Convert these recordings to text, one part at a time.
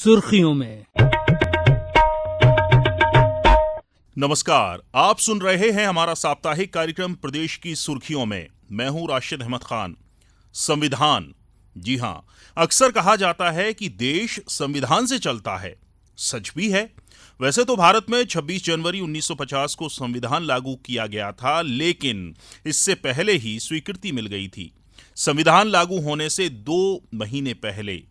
सुर्खियों में। नमस्कार, आप सुन रहे हैं हमारा साप्ताहिक कार्यक्रम प्रदेश की सुर्खियों में। मैं हूं राशिद अहमद खान। संविधान, जी हां, अक्सर कहा जाता है कि देश संविधान से चलता है। सच भी है। वैसे तो भारत में 26 जनवरी 1950 को संविधान लागू किया गया था, लेकिन इससे पहले ही स्वीकृति मिल गई थी। संविधान लागू होने से 2 महीने पहले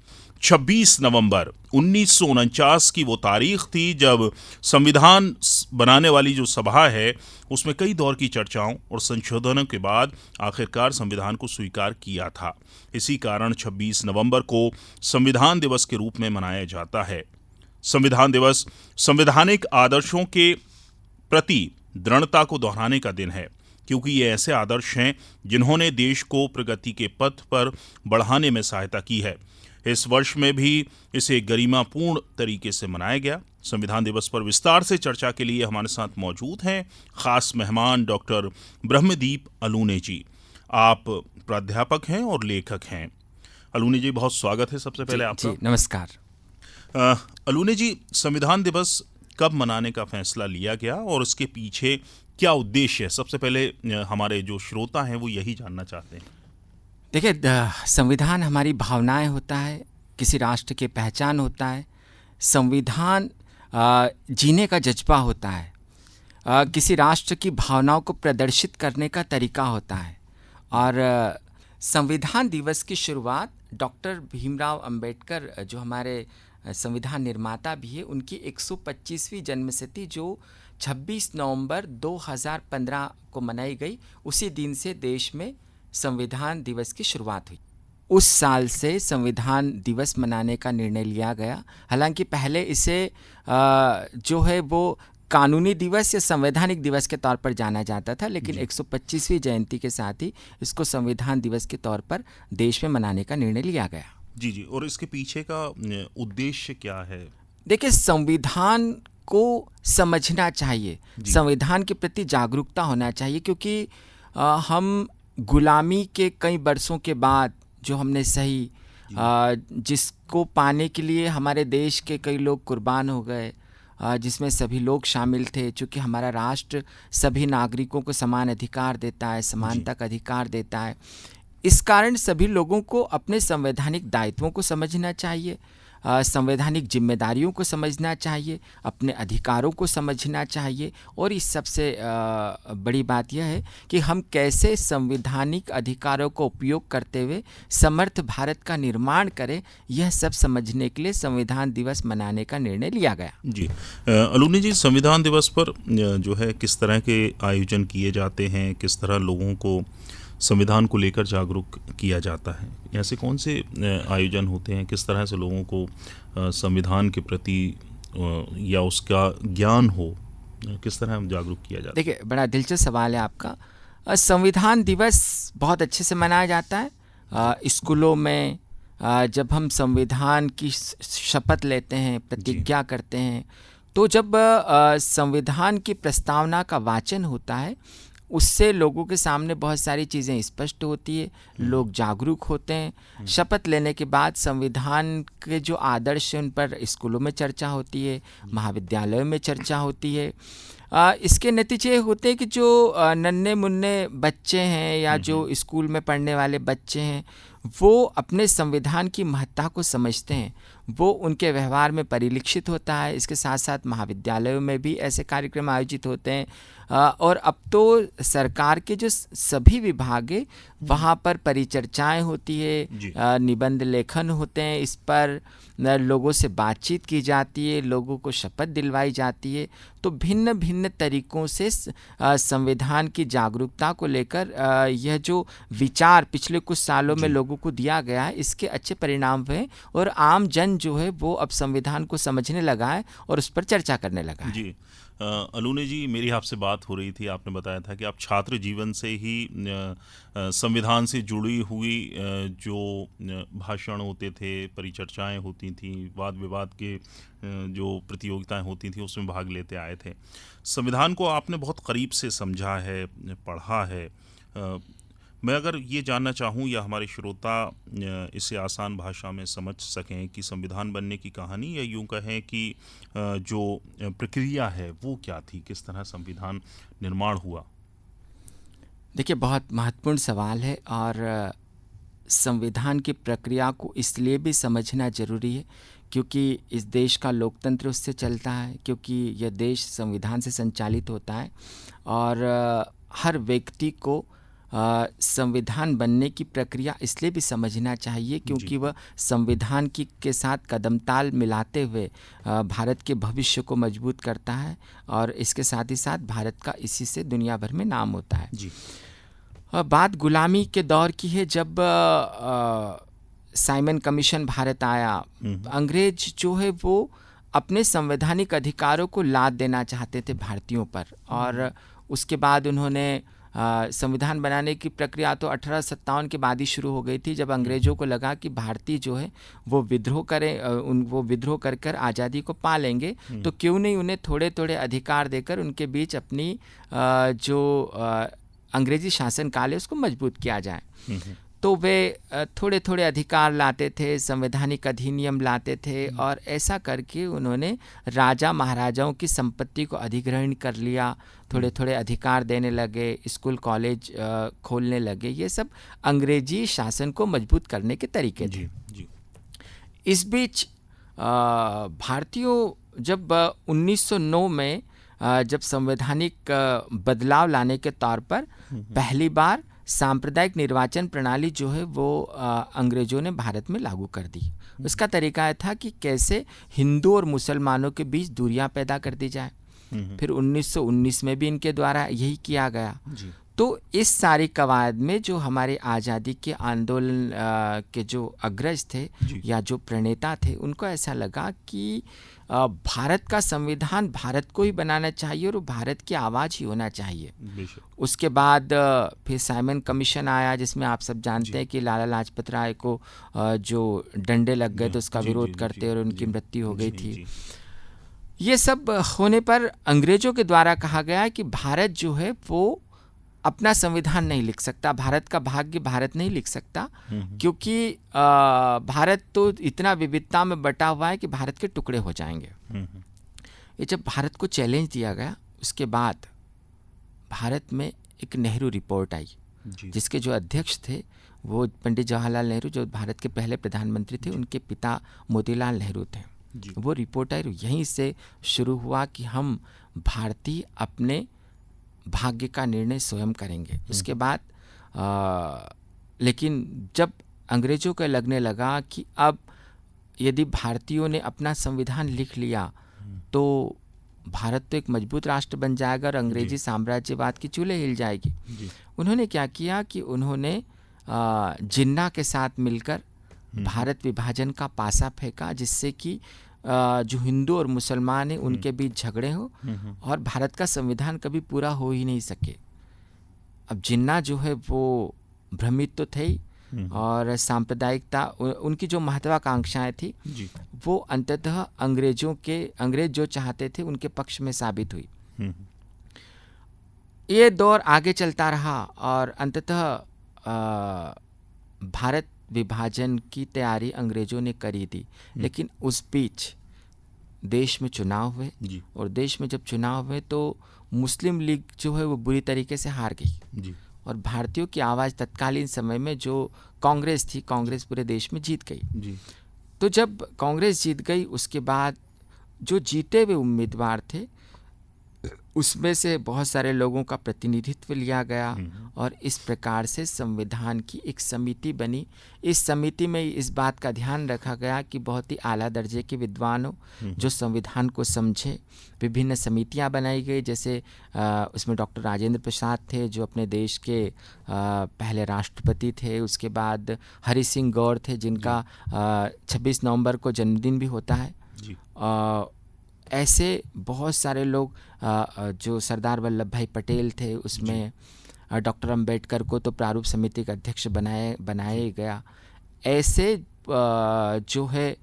26 नवंबर 1949 की वो तारीख थी जब संविधान बनाने वाली जो सभा है उसमें कई दौर की चर्चाओं और संशोधनों के बाद आखिरकार संविधान को स्वीकार किया था। इसी कारण 26 नवंबर को संविधान दिवस के रूप में मनाया जाता है। संविधान दिवस संवैधानिक आदर्शों के प्रति दृढ़ता को दोहराने का दिन है, क्योंकि ये ऐसे आदर्श हैं जिन्होंने देश को प्रगति के पथ पर बढ़ाने में सहायता की है। इस वर्ष में भी इसे गरिमापूर्ण तरीके से मनाया गया। संविधान दिवस पर विस्तार से चर्चा के लिए हमारे साथ मौजूद हैं खास मेहमान डॉक्टर ब्रह्मदीप अलूने जी। आप प्राध्यापक हैं और लेखक हैं। अलूने जी, बहुत स्वागत है सबसे पहले आपका। नमस्कार। अलूने जी, संविधान दिवस कब मनाने का फैसला लिया गया और उसके पीछे क्या उद्देश्य है? सबसे पहले हमारे जो श्रोता हैं वो यही जानना चाहते हैं। देखिए, संविधान हमारी भावनाएं होता है, किसी राष्ट्र की पहचान होता है। संविधान जीने का जज्बा होता है, किसी राष्ट्र की भावनाओं को प्रदर्शित करने का तरीका होता है। और संविधान दिवस की शुरुआत डॉक्टर भीमराव अंबेडकर, जो हमारे संविधान निर्माता भी है, उनकी 125वीं जन्मशती जो 26 नवंबर 2015 को मनाई गई, उसी दिन से देश में संविधान दिवस की शुरुआत हुई। उस साल से संविधान दिवस मनाने का निर्णय लिया गया। हालांकि पहले इसे जो है वो कानूनी दिवस या संवैधानिक दिवस के तौर पर जाना जाता था, लेकिन 125वीं जयंती के साथ ही इसको संविधान दिवस के तौर पर देश में मनाने का निर्णय लिया गया। जी जी, और इसके पीछे का उद्देश्य क्या है? देखिए, संविधान को समझना चाहिए, संविधान के प्रति जागरूकता होना चाहिए, क्योंकि हम गुलामी के कई बरसों के बाद जो हमने सही, जिसको पाने के लिए हमारे देश के कई लोग कुर्बान हो गए, जिसमें सभी लोग शामिल थे। चूँकि हमारा राष्ट्र सभी नागरिकों को समान अधिकार देता है, समानता का अधिकार देता है, इस कारण सभी लोगों को अपने संवैधानिक दायित्वों को समझना चाहिए, संवैधानिक जिम्मेदारियों को समझना चाहिए, अपने अधिकारों को समझना चाहिए। और इस सबसे बड़ी बात यह है कि हम कैसे संवैधानिक अधिकारों का उपयोग करते हुए समर्थ भारत का निर्माण करें, यह सब समझने के लिए संविधान दिवस मनाने का निर्णय लिया गया। जी, अलूने जी, संविधान दिवस पर जो है किस तरह के आयोजन किए जाते हैं, किस तरह लोगों को संविधान को लेकर जागरूक किया जाता है? ऐसे कौन से आयोजन होते हैं? किस तरह से लोगों को संविधान के प्रति या उसका ज्ञान हो, किस तरह जागरूक किया जाता है? देखिए, बड़ा दिलचस्प सवाल है आपका। संविधान दिवस बहुत अच्छे से मनाया जाता है। स्कूलों में जब हम संविधान की शपथ लेते हैं, प्रतिज्ञा करते हैं, तो जब संविधान की प्रस्तावना का वाचन होता है, उससे लोगों के सामने बहुत सारी चीज़ें स्पष्ट होती है, लोग जागरूक होते हैं। शपथ लेने के बाद संविधान के जो आदर्श हैं उन पर स्कूलों में चर्चा होती है, महाविद्यालयों में चर्चा होती है। इसके नतीजे होते हैं कि जो नन्हे मुन्ने बच्चे हैं या जो स्कूल में पढ़ने वाले बच्चे हैं, वो अपने संविधान की महत्ता को समझते हैं, वो उनके व्यवहार में परिलक्षित होता है। इसके साथ साथ महाविद्यालयों में भी ऐसे कार्यक्रम आयोजित होते हैं। और अब तो सरकार के जो सभी विभाग है वहाँ पर परिचर्चाएं होती है, निबंध लेखन होते हैं, इस पर लोगों से बातचीत की जाती है, लोगों को शपथ दिलवाई जाती है। तो भिन्न भिन्न तरीकों से संविधान की जागरूकता को लेकर यह जो विचार पिछले कुछ सालों में लोगों को दिया गया है, इसके अच्छे परिणाम हुए और आम जन जो है वो अब संविधान को समझने लगा है और उस पर चर्चा करने लगा है। जी, अलूने जी, मेरी आपसे बात हो रही थी, आपने बताया था कि आप छात्र जीवन से ही संविधान से जुड़ी हुई जो भाषण होते थे, परिचर्चाएं होती थी, वाद विवाद के जो प्रतियोगिताएं होती थी उसमें भाग लेते आए थे। संविधान को आपने बहुत करीब से समझा है, पढ़ा है। मैं अगर ये जानना चाहूँ या हमारे श्रोता इसे आसान भाषा में समझ सकें कि संविधान बनने की कहानी, या यूं कहें कि जो प्रक्रिया है वो क्या थी, किस तरह संविधान निर्माण हुआ? देखिए, बहुत महत्वपूर्ण सवाल है और संविधान की प्रक्रिया को इसलिए भी समझना ज़रूरी है क्योंकि इस देश का लोकतंत्र उससे चलता है, क्योंकि यह देश संविधान से संचालित होता है और हर व्यक्ति को संविधान बनने की प्रक्रिया इसलिए भी समझना चाहिए क्योंकि वह संविधान की के साथ कदम ताल मिलाते हुए भारत के भविष्य को मजबूत करता है और इसके साथ ही साथ भारत का इसी से दुनिया भर में नाम होता है। जी। बात गुलामी के दौर की है, जब साइमन कमीशन भारत आया। अंग्रेज जो है वो अपने संवैधानिक अधिकारों को लाद देना चाहते थे भारतीयों पर और उसके बाद उन्होंने संविधान बनाने की प्रक्रिया तो 1857 के बाद ही शुरू हो गई थी, जब अंग्रेज़ों को लगा कि भारतीय जो है वो विद्रोह करें, वो विद्रोह कर कर आज़ादी को पा लेंगे, तो क्यों नहीं उन्हें थोड़े थोड़े अधिकार देकर उनके बीच अपनी जो अंग्रेजी शासनकाल है उसको मजबूत किया जाए। तो वे थोड़े थोड़े अधिकार लाते थे, संवैधानिक अधिनियम लाते थे और ऐसा करके उन्होंने राजा महाराजाओं की संपत्ति को अधिग्रहण कर लिया, थोड़े थोड़े अधिकार देने लगे, स्कूल कॉलेज खोलने लगे। ये सब अंग्रेजी शासन को मजबूत करने के तरीके थे। जी। इस बीच भारतीयों जब 1909 में जब संवैधानिक बदलाव लाने के तौर पर पहली बार सांप्रदायिक निर्वाचन प्रणाली जो है वो अंग्रेजों ने भारत में लागू कर दी। उसका तरीका यह था कि कैसे हिंदू और मुसलमानों के बीच दूरियां पैदा कर दी जाए। फिर 1919 में भी इनके द्वारा यही किया गया। तो इस सारी कवायद में जो हमारे आज़ादी के आंदोलन के जो अग्रज थे या जो प्रणेता थे, उनको ऐसा लगा कि भारत का संविधान भारत को ही बनाना चाहिए और भारत की आवाज़ ही होना चाहिए। उसके बाद फिर साइमन कमीशन आया, जिसमें आप सब जानते हैं कि लाला लाजपत राय को जो डंडे लग गए तो उसका विरोध करते और उनकी मृत्यु हो गई थी। ये सब होने पर अंग्रेजों के द्वारा कहा गया कि भारत जो है वो अपना संविधान नहीं लिख सकता, भारत का भाग्य भारत नहीं लिख सकता, क्योंकि भारत तो इतना विविधता में बटा हुआ है कि भारत के टुकड़े हो जाएंगे। ये जब भारत को चैलेंज दिया गया, उसके बाद भारत में एक नेहरू रिपोर्ट आई, जिसके जो अध्यक्ष थे वो पंडित जवाहरलाल नेहरू, जो भारत के पहले प्रधानमंत्री थे, उनके पिता मोतीलाल नेहरू थे। वो रिपोर्ट आई, यहीं से शुरू हुआ कि हम भारतीय अपने भाग्य का निर्णय स्वयं करेंगे। उसके बाद लेकिन जब अंग्रेजों को लगने लगा कि अब यदि भारतीयों ने अपना संविधान लिख लिया तो भारत तो एक मजबूत राष्ट्र बन जाएगा और अंग्रेजी साम्राज्यवाद की चूल्हे हिल जाएगी। उन्होंने क्या किया कि उन्होंने जिन्ना के साथ मिलकर भारत विभाजन का पासा फेंका, जिससे कि जो हिंदू और मुसलमान हैं उनके बीच झगड़े हो और भारत का संविधान कभी पूरा हो ही नहीं सके। अब जिन्ना जो है वो भ्रमित तो थे ही और सांप्रदायिकता, उनकी जो महत्वाकांक्षाएं थी वो अंततः अंग्रेज जो चाहते थे उनके पक्ष में साबित हुई। ये दौर आगे चलता रहा और अंततः भारत विभाजन की तैयारी अंग्रेजों ने करी थी। लेकिन उस बीच देश में चुनाव हुए और देश में जब चुनाव हुए तो मुस्लिम लीग जो है वो बुरी तरीके से हार गई और भारतीयों की आवाज़ तत्कालीन समय में जो कांग्रेस थी, कांग्रेस पूरे देश में जीत गई। तो जब कांग्रेस जीत गई, उसके बाद जो जीते हुए उम्मीदवार थे उसमें से बहुत सारे लोगों का प्रतिनिधित्व लिया गया और इस प्रकार से संविधान की एक समिति बनी। इस समिति में इस बात का ध्यान रखा गया कि बहुत ही आला दर्जे के विद्वान हो जो संविधान को समझे। विभिन्न समितियां बनाई गई, जैसे उसमें डॉक्टर राजेंद्र प्रसाद थे जो अपने देश के पहले राष्ट्रपति थे। उसके बाद हरि सिंह गौर थे जिनका 26 नवंबर को जन्मदिन भी होता है। ऐसे बहुत सारे लोग, जो सरदार वल्लभ भाई पटेल थे, उसमें डॉक्टर अंबेडकर को तो प्रारूप समिति का अध्यक्ष बनाया गया। ऐसे जो है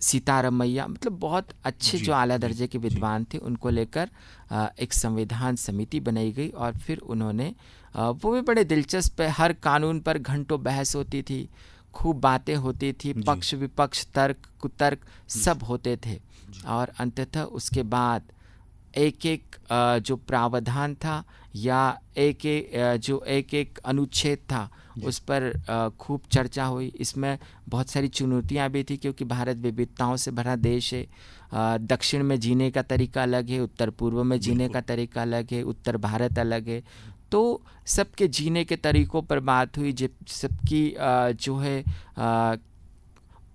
सीतारमैया, मतलब बहुत अच्छे जी, जो आला जी, दर्जे के जी। विद्वान थे, उनको लेकर एक संविधान समिति बनाई गई और फिर उन्होंने वो भी बड़े दिलचस्प है, हर कानून पर घंटों बहस होती थी, खूब बातें होती थी, जी, पक्ष विपक्ष तर्क कुतर्क सब होते थे। जी। और अंततः उसके बाद एक एक जो प्रावधान था या एक एक जो एक एक अनुच्छेद था जी। उस पर खूब चर्चा हुई। इसमें बहुत सारी चुनौतियां भी थी क्योंकि भारत विविधताओं से भरा देश है। दक्षिण में जीने का तरीका अलग है, उत्तर पूर्व में जीने बिल्कुल। का तरीका अलग है, उत्तर भारत अलग है। तो सबके जीने के तरीकों पर बात हुई, सबकी जो है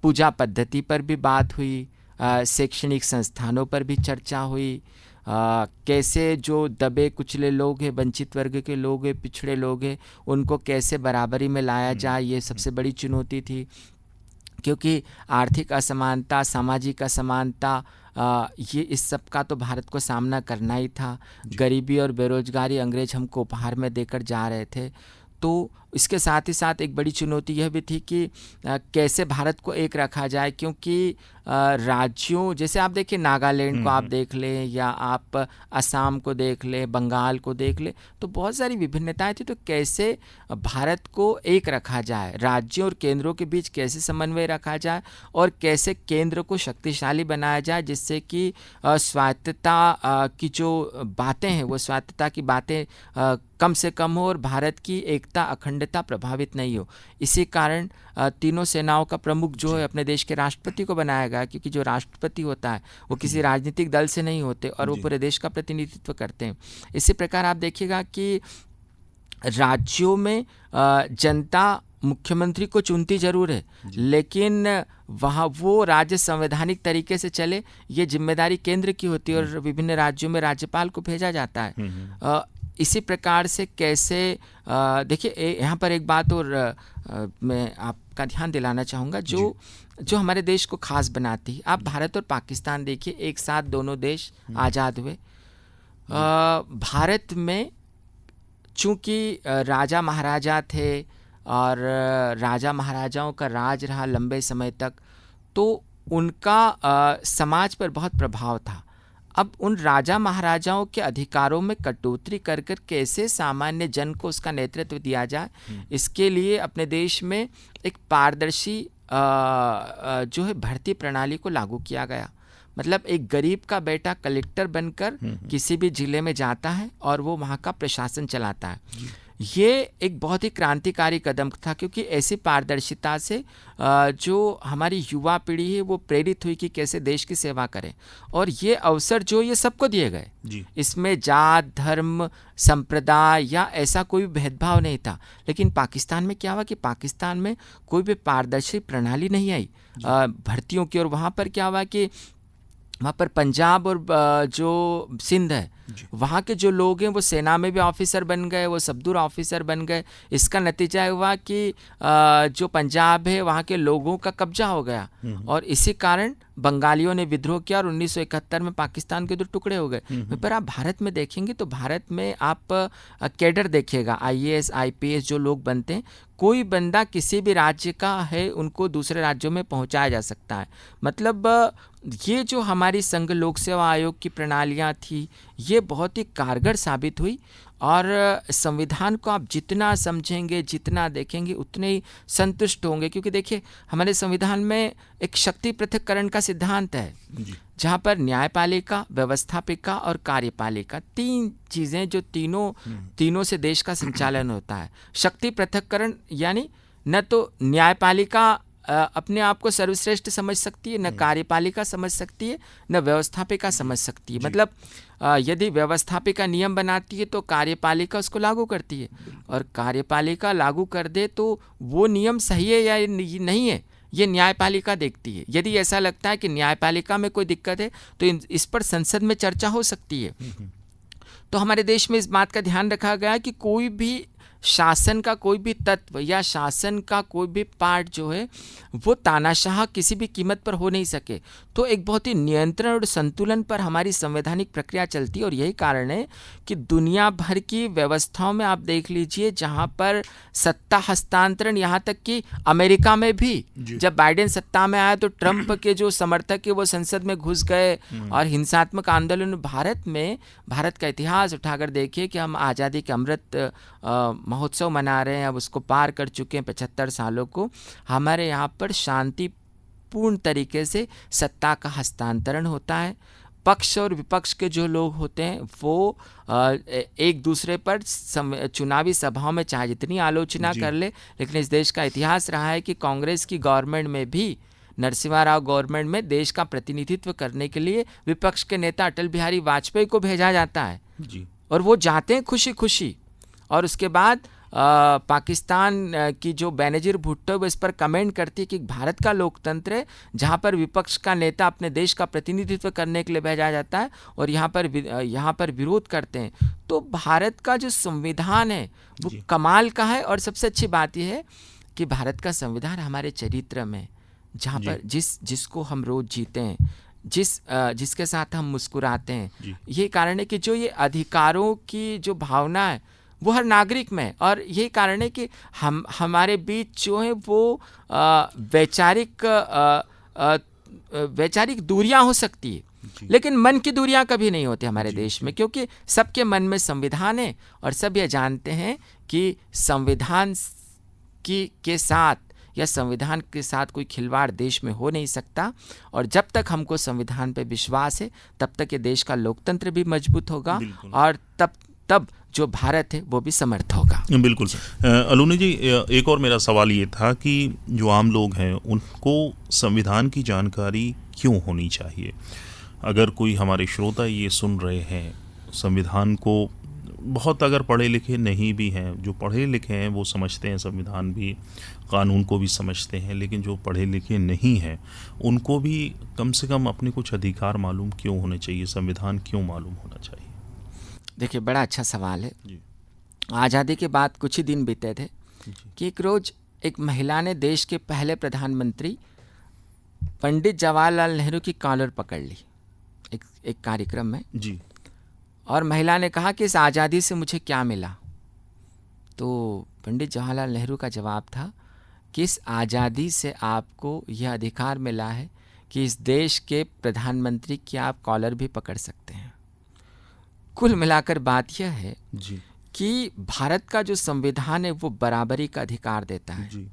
पूजा पद्धति पर भी बात हुई, शैक्षणिक संस्थानों पर भी चर्चा हुई, कैसे जो दबे कुचले लोग हैं, वंचित वर्ग के लोग हैं, पिछड़े लोग हैं, उनको कैसे बराबरी में लाया जाए, ये सबसे बड़ी चुनौती थी। क्योंकि आर्थिक असमानता, सामाजिक असमानता, ये इस सब का तो भारत को सामना करना ही था। गरीबी और बेरोजगारी अंग्रेज हमको उपहार में देकर जा रहे थे। तो इसके साथ ही साथ एक बड़ी चुनौती यह भी थी कि कैसे भारत को एक रखा जाए, क्योंकि राज्यों जैसे आप देखिए नागालैंड को आप देख लें या आप असम को देख लें, बंगाल को देख लें, तो बहुत सारी विभिन्नताएं थी। तो कैसे भारत को एक रखा जाए, राज्यों और केंद्रों के बीच कैसे समन्वय रखा जाए और कैसे केंद्र को शक्तिशाली बनाया जाए जिससे कि स्वायत्तता की जो बातें हैं वो स्वायत्तता की बातें कम से कम हो और भारत की एकता अखंडता प्रभावित नहीं हो। इसी कारण तीनों सेनाओं का प्रमुख जो है अपने देश के राष्ट्रपति को बनाया गया, क्योंकि जो राष्ट्रपति होता है वो किसी राजनीतिक दल से नहीं होते और वो पूरे देश का प्रतिनिधित्व करते हैं। इसी प्रकार आप देखिएगा कि राज्यों में जनता मुख्यमंत्री को चुनती जरूर है, लेकिन वहाँ वो राज्य संवैधानिक तरीके से चले ये जिम्मेदारी केंद्र की होती है और विभिन्न राज्यों में राज्यपाल को भेजा जाता है। इसी प्रकार से कैसे देखिए यहाँ पर एक बात और मैं आपका ध्यान दिलाना चाहूँगा जो हमारे देश को खास बनाती है। आप भारत और पाकिस्तान देखिए, एक साथ दोनों देश आज़ाद हुए। भारत में चूँकि राजा महाराजा थे और राजा महाराजाओं का राज रहा लंबे समय तक, तो उनका समाज पर बहुत प्रभाव था। अब उन राजा महाराजाओं के अधिकारों में कटौती कर कर कैसे सामान्य जन को उसका नेतृत्व दिया जाए, इसके लिए अपने देश में एक पारदर्शी जो है भर्ती प्रणाली को लागू किया गया। मतलब एक गरीब का बेटा कलेक्टर बनकर किसी भी जिले में जाता है और वो वहाँ का प्रशासन चलाता है। ये एक बहुत ही क्रांतिकारी कदम था, क्योंकि ऐसी पारदर्शिता से जो हमारी युवा पीढ़ी है वो प्रेरित हुई कि कैसे देश की सेवा करें। और ये अवसर जो ये सबको दिए गए, इसमें जात धर्म संप्रदाय या ऐसा कोई भेदभाव नहीं था। लेकिन पाकिस्तान में क्या हुआ कि पाकिस्तान में कोई भी पारदर्शी प्रणाली नहीं आई भर्तियों की। और वहाँ पर क्या हुआ कि वहाँ पर पंजाब और जो सिंध है वहाँ के जो लोग हैं वो सेना में भी ऑफिसर बन गए, वो सबदूर ऑफिसर बन गए। इसका नतीजा हुआ कि जो पंजाब है वहाँ के लोगों का कब्जा हो गया और इसी कारण बंगालियों ने विद्रोह किया और 1971 में पाकिस्तान के दो टुकड़े हो गए। पर आप भारत में देखेंगे तो भारत में आप कैडर देखिएगा, IAS IPS जो लोग बनते हैं, कोई बंदा किसी भी राज्य का है उनको दूसरे राज्यों में पहुंचाया जा सकता है। मतलब ये जो हमारी संघ लोक सेवा आयोग की प्रणालियाँ थी ये बहुत ही कारगर साबित हुई। और संविधान को आप जितना समझेंगे जितना देखेंगे उतने ही संतुष्ट होंगे, क्योंकि देखिए हमारे संविधान में एक शक्ति पृथक्करण का सिद्धांत है जहाँ पर न्यायपालिका, व्यवस्थापिका और कार्यपालिका तीन चीज़ें जो तीनों से देश का संचालन होता है। शक्ति पृथक्करण यानी न तो न्यायपालिका अपने आप को सर्वश्रेष्ठ समझ सकती है, न कार्यपालिका समझ सकती है, न व्यवस्थापिका समझ सकती है। मतलब यदि व्यवस्थापिका नियम बनाती है तो कार्यपालिका उसको लागू करती है और कार्यपालिका लागू कर दे तो वो नियम सही है या नहीं है ये न्यायपालिका देखती है। यदि ऐसा लगता है कि न्यायपालिका में कोई दिक्कत है तो इस पर संसद में चर्चा हो सकती है। तो हमारे देश में इस बात का ध्यान रखा गया कि कोई भी शासन का कोई भी तत्व या शासन का कोई भी पार्ट जो है वो तानाशाह किसी भी कीमत पर हो नहीं सके। तो एक बहुत ही नियंत्रण और संतुलन पर हमारी संवैधानिक प्रक्रिया चलती है। और यही कारण है कि दुनिया भर की व्यवस्थाओं में आप देख लीजिए, जहाँ पर सत्ता हस्तांतरण, यहाँ तक कि अमेरिका में भी जब बाइडेन सत्ता में आया तो ट्रंप के जो समर्थक है वो संसद में घुस गए और हिंसात्मक आंदोलन। भारत का इतिहास उठाकर देखिए कि हम आज़ादी के अमृत महोत्सव मना रहे हैं, अब उसको पार कर चुके हैं 75 सालों को। हमारे यहाँ पर शांतिपूर्ण तरीके से सत्ता का हस्तांतरण होता है। पक्ष और विपक्ष के जो लोग होते हैं वो एक दूसरे पर चुनावी सभाओं में चाहे जितनी आलोचना कर ले, लेकिन इस देश का इतिहास रहा है कि कांग्रेस की गवर्नमेंट में भी, नरसिम्हा राव गवर्नमेंट में देश का प्रतिनिधित्व करने के लिए विपक्ष के नेता अटल बिहारी वाजपेयी को भेजा जाता है जी। और वो जाते हैं खुशी खुशी। और उसके बाद पाकिस्तान की जो बेनजीर भुट्टो वो इस पर कमेंट करती है कि भारत का लोकतंत्र है जहाँ पर विपक्ष का नेता अपने देश का प्रतिनिधित्व करने के लिए भेजा जाता है और यहाँ पर विरोध करते हैं। तो भारत का जो संविधान है वो कमाल का है। और सबसे अच्छी बात यह है कि भारत का संविधान हमारे चरित्र में, जहाँ पर जिसको हम रोज जीते हैं, जिसके साथ हम मुस्कुराते हैं, ये कारण है कि जो ये अधिकारों की जो भावना है वो हर नागरिक में है। और यही कारण है कि हमारे बीच जो है वो वैचारिक दूरियां हो सकती है, लेकिन मन की दूरियां कभी नहीं होती हमारे देश में, क्योंकि सबके मन में संविधान है और सब ये जानते हैं कि संविधान के साथ या संविधान के साथ कोई खिलवाड़ देश में हो नहीं सकता। और जब तक हमको संविधान पे विश्वास है तब तक ये देश का लोकतंत्र भी मजबूत होगा और तब जो भारत है वो भी समर्थ होगा। बिल्कुल। अलूनी जी, एक और मेरा सवाल ये था कि जो आम लोग हैं उनको संविधान की जानकारी क्यों होनी चाहिए? अगर कोई हमारे श्रोता ये सुन रहे हैं, संविधान को बहुत अगर पढ़े लिखे नहीं भी हैं, जो पढ़े लिखे हैं वो समझते हैं संविधान भी, कानून को भी समझते हैं, लेकिन जो पढ़े लिखे नहीं हैं उनको भी कम से कम अपने कुछ अधिकार मालूम क्यों होने चाहिए? संविधान क्यों मालूम होना चाहिए? देखिए, बड़ा अच्छा सवाल है। आज़ादी के बाद कुछ ही दिन बीते थे कि एक रोज़ एक महिला ने देश के पहले प्रधानमंत्री पंडित जवाहरलाल नेहरू की कॉलर पकड़ ली एक कार्यक्रम में जी। और महिला ने कहा कि इस आज़ादी से मुझे क्या मिला? तो पंडित जवाहरलाल नेहरू का जवाब था कि इस आज़ादी से आपको यह अधिकार मिला है कि इस देश के प्रधानमंत्री की आप कॉलर भी पकड़ सकते हैं। कुल मिलाकर बात यह है जी कि भारत का जो संविधान है वो बराबरी का अधिकार देता है जी।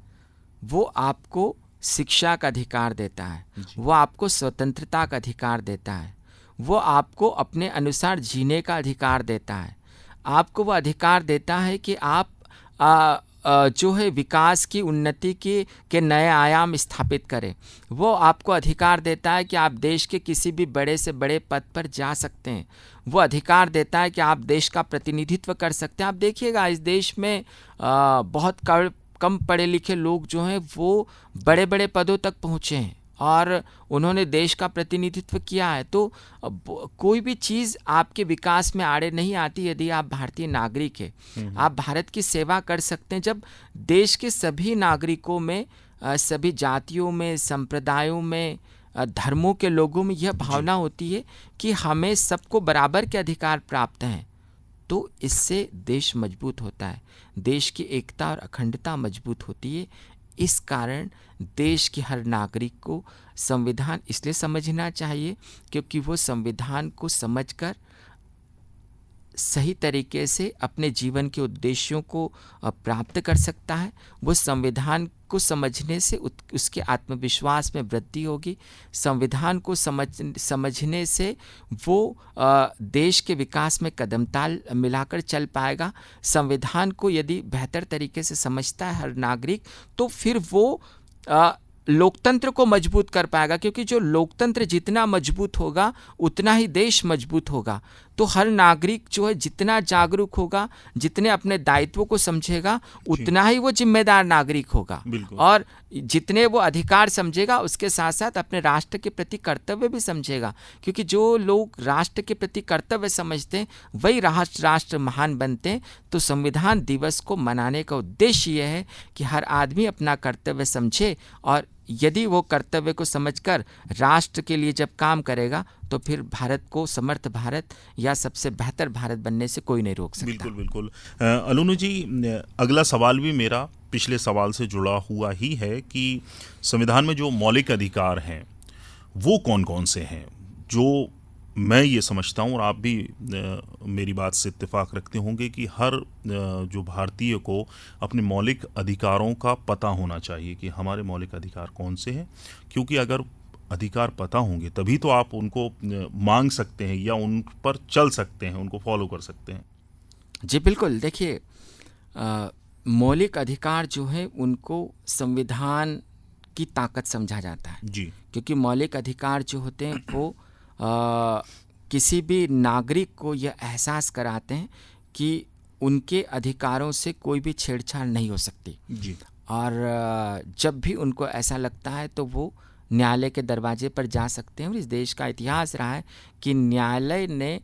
वो आपको शिक्षा का अधिकार देता है, वो आपको स्वतंत्रता का अधिकार देता है, वो आपको अपने अनुसार जीने का अधिकार देता है, आपको वो अधिकार देता है कि आप जो है विकास की, उन्नति के नए आयाम स्थापित करें। वो आपको अधिकार देता है कि आप देश के किसी भी बड़े से बड़े पद पर जा सकते हैं। वो अधिकार देता है कि आप देश का प्रतिनिधित्व कर सकते हैं। आप देखिएगा इस देश में बहुत कम पढ़े लिखे लोग जो हैं वो बड़े बड़े पदों तक पहुँचे हैं और उन्होंने देश का प्रतिनिधित्व किया है। तो कोई भी चीज़ आपके विकास में आड़े नहीं आती यदि आप भारतीय नागरिक हैं। आप भारत की सेवा कर सकते हैं जब देश के सभी नागरिकों में, सभी जातियों में, संप्रदायों में, धर्मों के लोगों में यह भावना होती है कि हमें सबको बराबर के अधिकार प्राप्त हैं। तो इससे देश मजबूत होता है, देश की एकता और अखंडता मजबूत होती है। इस कारण देश के हर नागरिक को संविधान इसलिए समझना चाहिए क्योंकि वो संविधान को समझकर सही तरीके से अपने जीवन के उद्देश्यों को प्राप्त कर सकता है। वो संविधान को समझने से उसके आत्मविश्वास में वृद्धि होगी। संविधान को समझने से वो देश के विकास में कदमताल मिलाकर चल पाएगा। संविधान को यदि बेहतर तरीके से समझता है हर नागरिक तो फिर वो लोकतंत्र को मजबूत कर पाएगा, क्योंकि जो लोकतंत्र जितना मजबूत होगा उतना ही देश मजबूत होगा। तो हर नागरिक जो है जितना जागरूक होगा, जितने अपने दायित्वों को समझेगा, उतना ही वो जिम्मेदार नागरिक होगा। बिल्कुल। और जितने वो अधिकार समझेगा, उसके साथ साथ अपने राष्ट्र के प्रति कर्तव्य भी समझेगा। क्योंकि जो लोग राष्ट्र के प्रति कर्तव्य समझते हैं वही राष्ट्र महान बनते हैं। तो संविधान दिवस को मनाने का उद्देश्य यह है कि हर आदमी अपना कर्तव्य समझे, और यदि वो कर्तव्य को समझकर राष्ट्र के लिए जब काम करेगा तो फिर भारत को समर्थ भारत या सबसे बेहतर भारत बनने से कोई नहीं रोक सकता। बिल्कुल बिल्कुल। अलूनू जी, अगला सवाल भी मेरा पिछले सवाल से जुड़ा हुआ ही है कि संविधान में जो मौलिक अधिकार हैं वो कौन कौन से हैं? जो मैं ये समझता हूँ, और आप भी मेरी बात से इत्तेफाक रखते होंगे, कि हर जो भारतीय को अपने मौलिक अधिकारों का पता होना चाहिए कि हमारे मौलिक अधिकार कौन से हैं। क्योंकि अगर अधिकार पता होंगे तभी तो आप उनको मांग सकते हैं या उन पर चल सकते हैं, उनको फॉलो कर सकते हैं। जी बिल्कुल। देखिए, मौलिक अधिकार जो है उनको संविधान की ताकत समझा जाता है जी। क्योंकि मौलिक अधिकार जो होते हैं वो किसी भी नागरिक को यह एहसास कराते हैं कि उनके अधिकारों से कोई भी छेड़छाड़ नहीं हो सकती। जी। और जब भी उनको ऐसा लगता है तो वो न्यायालय के दरवाजे पर जा सकते हैं। और इस देश का इतिहास रहा है कि न्यायालय ने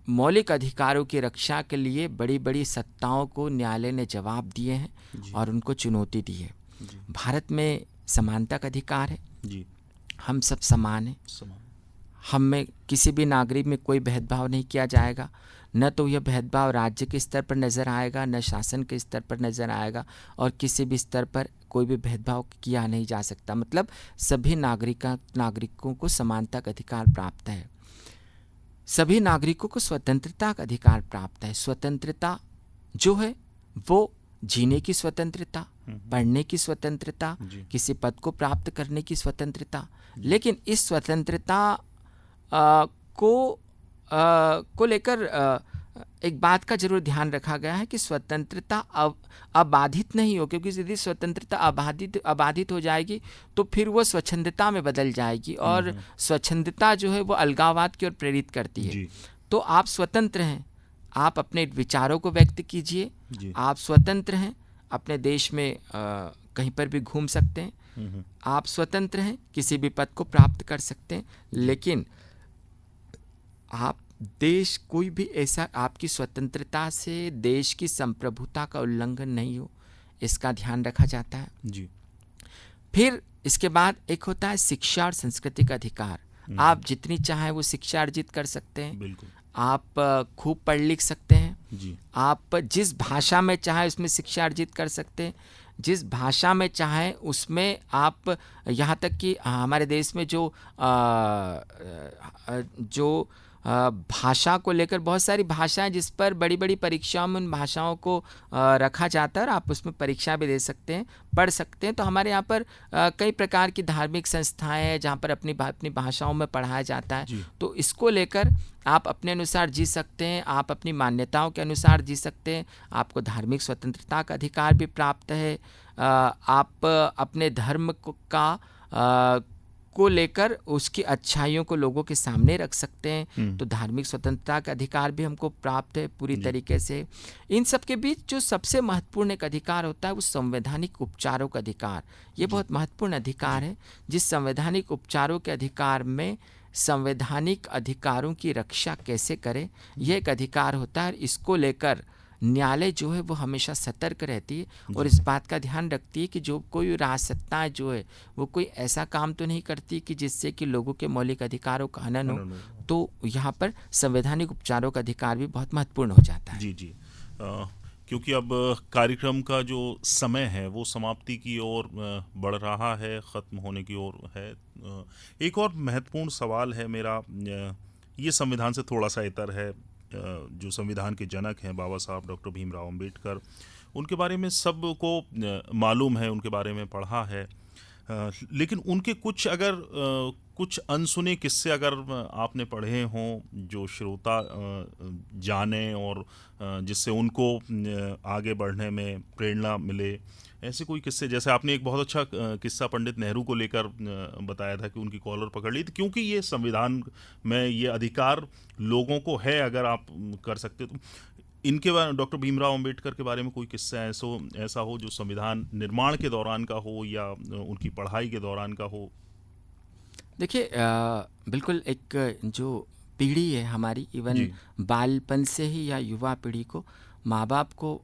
मौलिक अधिकारों की रक्षा के लिए बड़ी बड़ी सत्ताओं को न्यायालय ने जवाब दिए हैं और उनको चुनौती दी है। भारत में समानता का अधिकार है। जी। हम सब समान हैं। हम में किसी भी नागरिक में कोई भेदभाव नहीं किया जाएगा। न तो यह भेदभाव राज्य के स्तर पर नज़र आएगा, न शासन के स्तर पर नज़र आएगा, और किसी भी स्तर पर कोई भी भेदभाव किया नहीं जा सकता। मतलब सभी नागरिकों को समानता का अधिकार प्राप्त है। सभी नागरिकों को स्वतंत्रता का अधिकार प्राप्त है। स्वतंत्रता जो है वो जीने की स्वतंत्रता, पढ़ने की स्वतंत्रता, किसी पद को प्राप्त करने की स्वतंत्रता। लेकिन इस स्वतंत्रता को लेकर एक बात का जरूर ध्यान रखा गया है कि स्वतंत्रता अबाधित नहीं हो, क्योंकि यदि स्वतंत्रता अबाधित हो जाएगी तो फिर वो स्वच्छंदता में बदल जाएगी, और स्वच्छंदता जो है वो अलगाववाद की ओर प्रेरित करती है। तो आप स्वतंत्र हैं, आप अपने विचारों को व्यक्त कीजिए, आप स्वतंत्र हैं, अपने देश में कहीं पर भी घूम सकते हैं, आप स्वतंत्र हैं, किसी भी पद को प्राप्त कर सकते हैं। लेकिन आप देश कोई भी ऐसा आपकी स्वतंत्रता से देश की संप्रभुता का उल्लंघन नहीं हो, इसका ध्यान रखा जाता है। जी। फिर इसके बाद एक होता है शिक्षा और संस्कृति का अधिकार। आप जितनी चाहें वो शिक्षा अर्जित कर सकते हैं। बिल्कुल। आप खूब पढ़ लिख सकते हैं। जी। आप जिस भाषा में चाहे उसमें शिक्षा अर्जित कर सकते हैं। जिस भाषा में चाहें उसमें आप, यहाँ तक कि हमारे देश में जो भाषा को लेकर बहुत सारी भाषाएं जिस पर बड़ी बड़ी परीक्षाओं में उन भाषाओं को रखा जाता है, और आप उसमें परीक्षा भी दे सकते हैं, पढ़ सकते हैं। तो हमारे यहाँ पर कई प्रकार की धार्मिक संस्थाएं हैं जहाँ पर अपनी भाषाओं में पढ़ाया जाता है। तो इसको लेकर आप अपने अनुसार जी सकते हैं, आप अपनी मान्यताओं के अनुसार जी सकते हैं। आपको धार्मिक स्वतंत्रता का अधिकार भी प्राप्त है। आप अपने धर्म को लेकर उसकी अच्छाइयों को लोगों के सामने रख सकते हैं। तो धार्मिक स्वतंत्रता का अधिकार भी हमको प्राप्त है पूरी तरीके से। इन सब के बीच जो सबसे महत्वपूर्ण एक अधिकार होता है वो संवैधानिक उपचारों का अधिकार। ये बहुत महत्वपूर्ण अधिकार है। जिस संवैधानिक उपचारों के अधिकार में संवैधानिक अधिकारों की रक्षा कैसे करें, यह एक अधिकार होता है। इसको लेकर न्यायालय जो है वो हमेशा सतर्क रहती है और इस बात का ध्यान रखती है कि जो कोई राजसत्ता जो है वो कोई ऐसा काम तो नहीं करती कि जिससे कि लोगों के मौलिक अधिकारों का हनन हो। तो यहाँ पर संवैधानिक उपचारों का अधिकार भी बहुत महत्वपूर्ण हो जाता है। जी जी। क्योंकि अब कार्यक्रम का जो समय है वो समाप्ति की ओर बढ़ रहा है, ख़त्म होने की ओर है। एक और महत्वपूर्ण सवाल है मेरा, ये संविधान से थोड़ा सा इतर है। जो संविधान के जनक हैं बाबा साहब डॉक्टर भीमराव अंबेडकर, उनके बारे में सबको मालूम है, उनके बारे में पढ़ा है। लेकिन उनके कुछ अगर कुछ अनसुने किस्से अगर आपने पढ़े हों जो श्रोता जाने और जिससे उनको आगे बढ़ने में प्रेरणा मिले, ऐसे कोई किस्से, जैसे आपने एक बहुत अच्छा किस्सा पंडित नेहरू को लेकर बताया था कि उनकी कॉलर पकड़ ली थी, क्योंकि ये संविधान में ये अधिकार लोगों को है, अगर आप कर सकते तो इनके बारे में डॉक्टर भीमराव अंबेडकर के बारे में कोई किस्सा ऐसा हो जो संविधान निर्माण के दौरान का हो या उनकी पढ़ाई के दौरान का हो? देखिए, बिल्कुल एक जो पीढ़ी है हमारी, इवन बालपन से ही या युवा पीढ़ी को माँ बाप को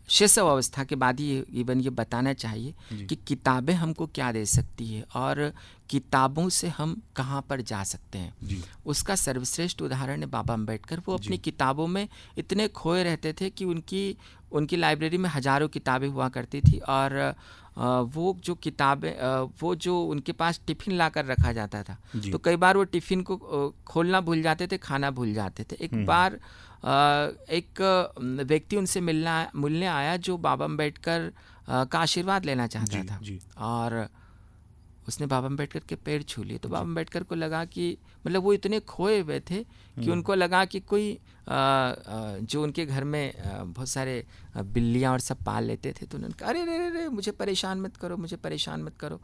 शैशव अवस्था के बाद ही इवन ये बताना चाहिए कि किताबें हमको क्या दे सकती है और किताबों से हम कहाँ पर जा सकते हैं। उसका सर्वश्रेष्ठ उदाहरण है बाबा अम्बेडकर। वो अपनी किताबों में इतने खोए रहते थे कि उनकी लाइब्रेरी में हजारों किताबें हुआ करती थी, और वो जो किताबें वो जो उनके पास टिफ़िन ला कर रखा जाता था, तो कई बार वो टिफ़िन को खोलना भूल जाते थे, खाना भूल जाते थे। एक बार एक व्यक्ति उनसे मिलने आया जो बाबा अम्बेडकर का आशीर्वाद लेना चाहता था, और उसने बाबा अम्बेडकर के पैर छू लिए। तो बाबा अम्बेडकर को लगा कि मतलब वो इतने खोए हुए थे कि उनको लगा कि कोई जो उनके घर में बहुत सारे बिल्लियाँ और सब पाल लेते थे, तो उन्होंने कहा अरे रे रे मुझे परेशान मत करो, मुझे परेशान मत करो।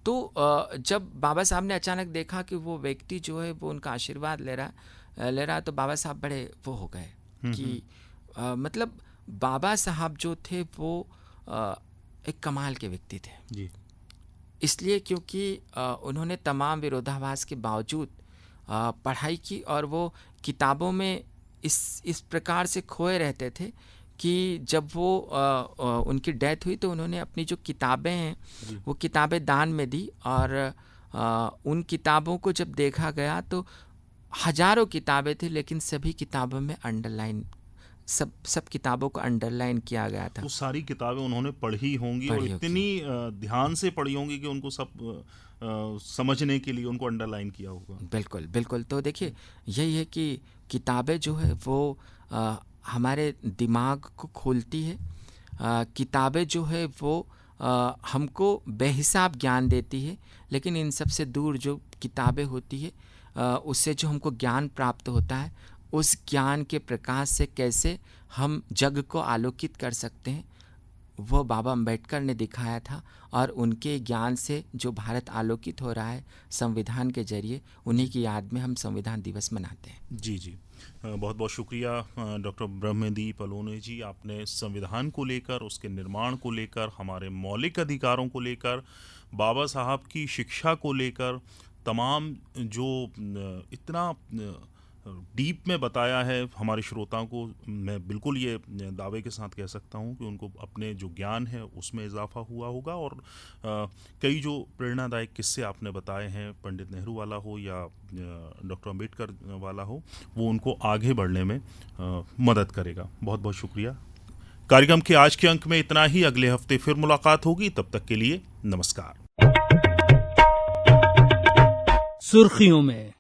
तो जब बाबा साहब ने अचानक देखा कि वो व्यक्ति जो है वो उनका आशीर्वाद ले रहा, तो बाबा साहब बड़े वो हो गए कि मतलब बाबा साहब जो थे वो एक कमाल के व्यक्ति थे। इसलिए क्योंकि उन्होंने तमाम विरोधाभास के बावजूद पढ़ाई की, और वो किताबों में इस प्रकार से खोए रहते थे कि जब वो उनकी डेथ हुई तो उन्होंने अपनी जो किताबें हैं वो किताबें दान में दी, और उन किताबों को जब देखा गया तो हजारों किताबें थी, लेकिन सभी किताबों में अंडरलाइन सब किताबों को अंडरलाइन किया गया था। वो सारी किताबें उन्होंने पढ़ी होंगी और इतनी ध्यान से पढ़ी होंगी कि उनको सब समझने के लिए उनको अंडरलाइन किया होगा। बिल्कुल बिल्कुल। तो देखिए यही है कि किताबें जो है वो हमारे दिमाग को खोलती है। किताबें जो है वो हमको बेहिसाब ज्ञान देती है, लेकिन इन सब से दूर जो किताबें होती है उससे जो हमको ज्ञान प्राप्त होता है, उस ज्ञान के प्रकाश से कैसे हम जग को आलोकित कर सकते हैं, वो बाबा अम्बेडकर ने दिखाया था। और उनके ज्ञान से जो भारत आलोकित हो रहा है संविधान के जरिए, उन्हीं की याद में हम संविधान दिवस मनाते हैं। जी बहुत बहुत शुक्रिया डॉक्टर ब्रह्मदीप अलोने जी। आपने संविधान को लेकर, उसके निर्माण को लेकर, हमारे मौलिक अधिकारों को लेकर, बाबा साहब की शिक्षा को लेकर तमाम जो इतना डीप में बताया है हमारे श्रोताओं को, मैं बिल्कुल ये दावे के साथ कह सकता हूँ कि उनको अपने जो ज्ञान है उसमें इजाफा हुआ होगा। और कई जो प्रेरणादायक किस्से आपने बताए हैं, पंडित नेहरू वाला हो या डॉक्टर अंबेडकर वाला हो, वो उनको आगे बढ़ने में मदद करेगा। बहुत बहुत शुक्रिया। कार्यक्रम के आज के अंक में इतना ही। अगले हफ्ते फिर मुलाकात होगी, तब तक के लिए नमस्कार। सुर्खियों में